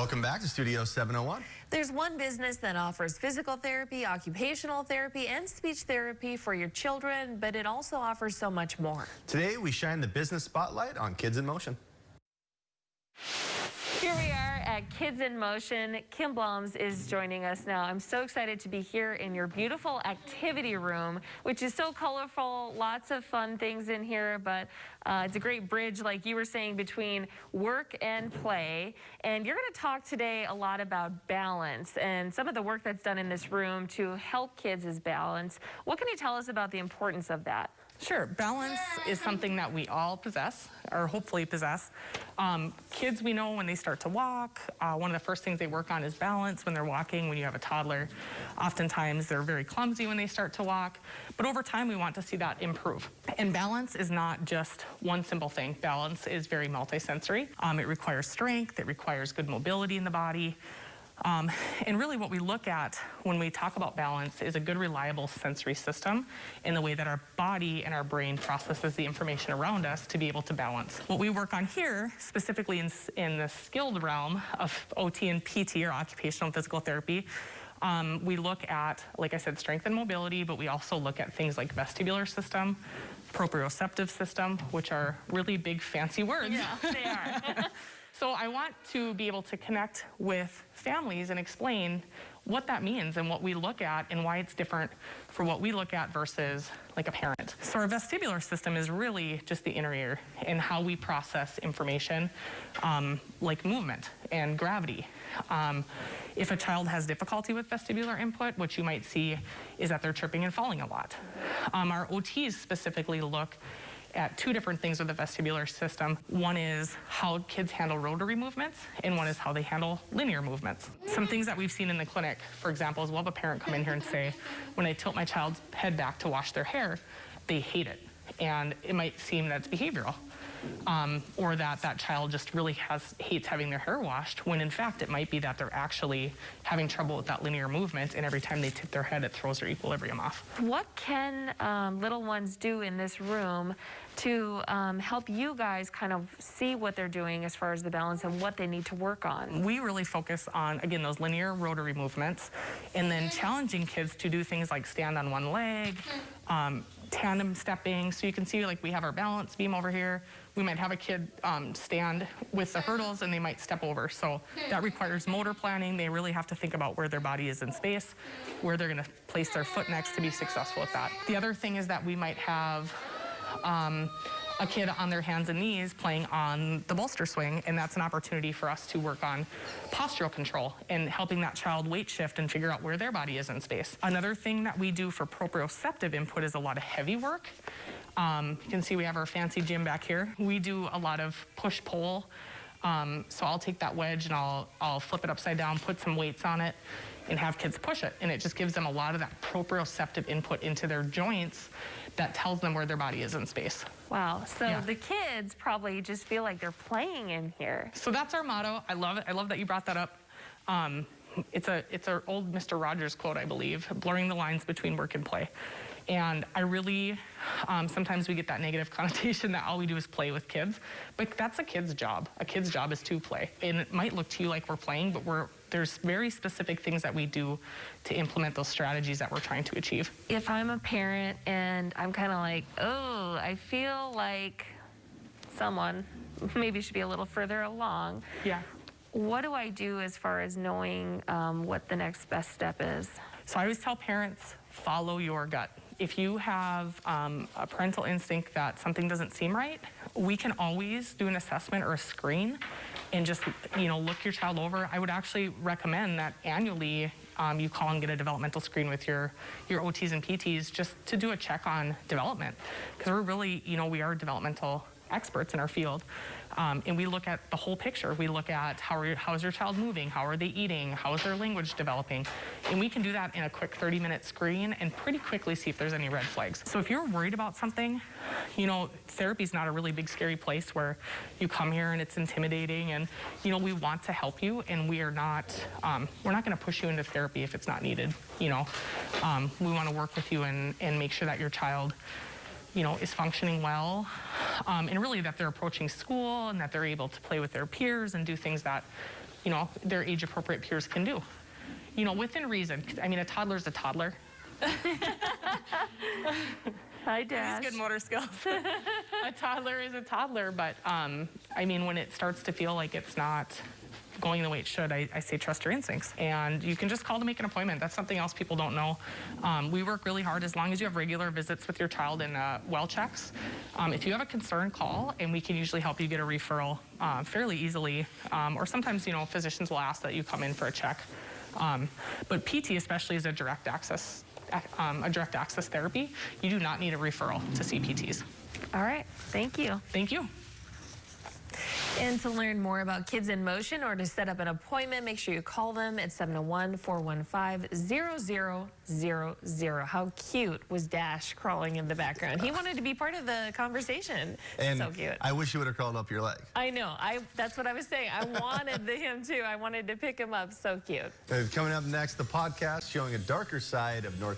Welcome back to Studio 701. There's one business that offers physical therapy, occupational therapy, and speech therapy for your children, but it also offers so much more. Today, we shine the business spotlight on Kids in Motion. Here we are at Kids in Motion. Kim Bloms is joining us now. I'm so excited to be here in your beautiful activity room, which is so colorful, lots of fun things in here, but it's a great bridge, like you were saying, between work and play. And you're going to talk today a lot about balance and some of the work that's done in this room to help kids is balance. What can you tell us about the importance of that? Sure. Balance is something that we all possess, or hopefully possess. Kids, we know when they start to walk, one of the first things they work on is balance when they're walking. When you have a toddler, oftentimes they're very clumsy when they start to walk. But over time, we want to see that improve. And balance is not just one simple thing. Balance is very multisensory. It requires strength. It requires good mobility in the body. And really what we look at when we talk about balance is a good, reliable sensory system in the way that our body and our brain processes the information around us to be able to balance. What we work on here, specifically in the skilled realm of OT and PT, or occupational and physical therapy, we look at, like I said, strength and mobility, but we also look at things like vestibular system, proprioceptive system, which are really big, fancy words. Yeah, they are. So I want to be able to connect with families and explain what that means and what we look at and why it's different for what we look at versus like a parent. So our vestibular system is really just the inner ear and how we process information, like movement and gravity. If a child has difficulty with vestibular input, what you might see is that they're tripping and falling a lot. Our OTs specifically look at two different things with the vestibular system. One is how kids handle rotary movements, and one is how they handle linear movements. Some things that we've seen in the clinic, for example, is we'll have a parent come in here and say, when I tilt my child's head back to wash their hair, they hate it. And it might seem that's behavioral. Or that child just really hates having their hair washed, when in fact it might be that they're actually having trouble with that linear movement, and every time they tip their head, it throws their equilibrium off. What can little ones do in this room to help you guys kind of see what they're doing as far as the balance and what they need to work on? We really focus on, again, those linear rotary movements, and then challenging kids to do things like stand on one leg, tandem stepping. So you can see, like, we have our balance beam over here. We might have a kid stand with the hurdles and they might step over. So that requires motor planning. They really have to think about where their body is in space, where they're going to place their foot next to be successful at that. The other thing is that we might have a kid on their hands and knees playing on the bolster swing, and that's an opportunity for us to work on postural control and helping that child weight shift and figure out where their body is in space. Another thing that we do for proprioceptive input is a lot of heavy work. You can see we have our fancy gym back here. We do a lot of push-pull. So I'll take that wedge and I'll flip it upside down, put some weights on it, and have kids push it. And it just gives them a lot of that proprioceptive input into their joints that tells them where their body is in space. Wow. So the kids probably just feel like they're playing in here. So that's our motto. I love it. I love that you brought that up. It's our old Mr. Rogers quote, I believe, blurring the lines between work and play. And I really, sometimes we get that negative connotation that all we do is play with kids, but that's a kid's job. A kid's job is to play. And it might look to you like we're playing, but there's very specific things that we do to implement those strategies that we're trying to achieve. If I'm a parent and I'm kind of like, oh, I feel like someone maybe should be a little further along. Yeah. What do I do as far as knowing what the next best step is? So I always tell parents, follow your gut. If you have a parental instinct that something doesn't seem right, we can always do an assessment or a screen and just, look your child over. I would actually recommend that annually you call and get a developmental screen with your OTs and PTs just to do a check on development. Because we're really, we are developmental experts in our field. And we look at the whole picture. We look at how is your child moving? How are they eating? How is their language developing? And we can do that in a quick 30-minute screen and pretty quickly see if there's any red flags. So if you're worried about something, therapy is not a really big, scary place where you come here and it's intimidating. And, we want to help you, and we're not going to push you into therapy if it's not needed. We want to work with you and make sure that your child is functioning well, and really that they're approaching school and that they're able to play with their peers and do things that their age appropriate peers can do. Within reason. I mean, a toddler's a toddler. Hi, Dash. Good motor skills. A toddler is a toddler, but I mean, when it starts to feel like it's not going the way it should, I say trust your instincts. And you can just call to make an appointment. That's something else people don't know. We work really hard as long as you have regular visits with your child and well checks. If you have a concern, call, and we can usually help you get a referral fairly easily. Or sometimes, physicians will ask that you come in for a check. But PT especially is a direct access therapy. You do not need a referral to see PTs. All right. Thank you. Thank you. And to learn more about Kids in Motion or to set up an appointment, make sure you call them at 701-415-0000. How cute was Dash crawling in the background? He wanted to be part of the conversation. And so cute. I wish you would have crawled up your leg. I know. That's what I was saying. I wanted him too. I wanted to pick him up. So cute. Coming up next, the podcast showing a darker side of North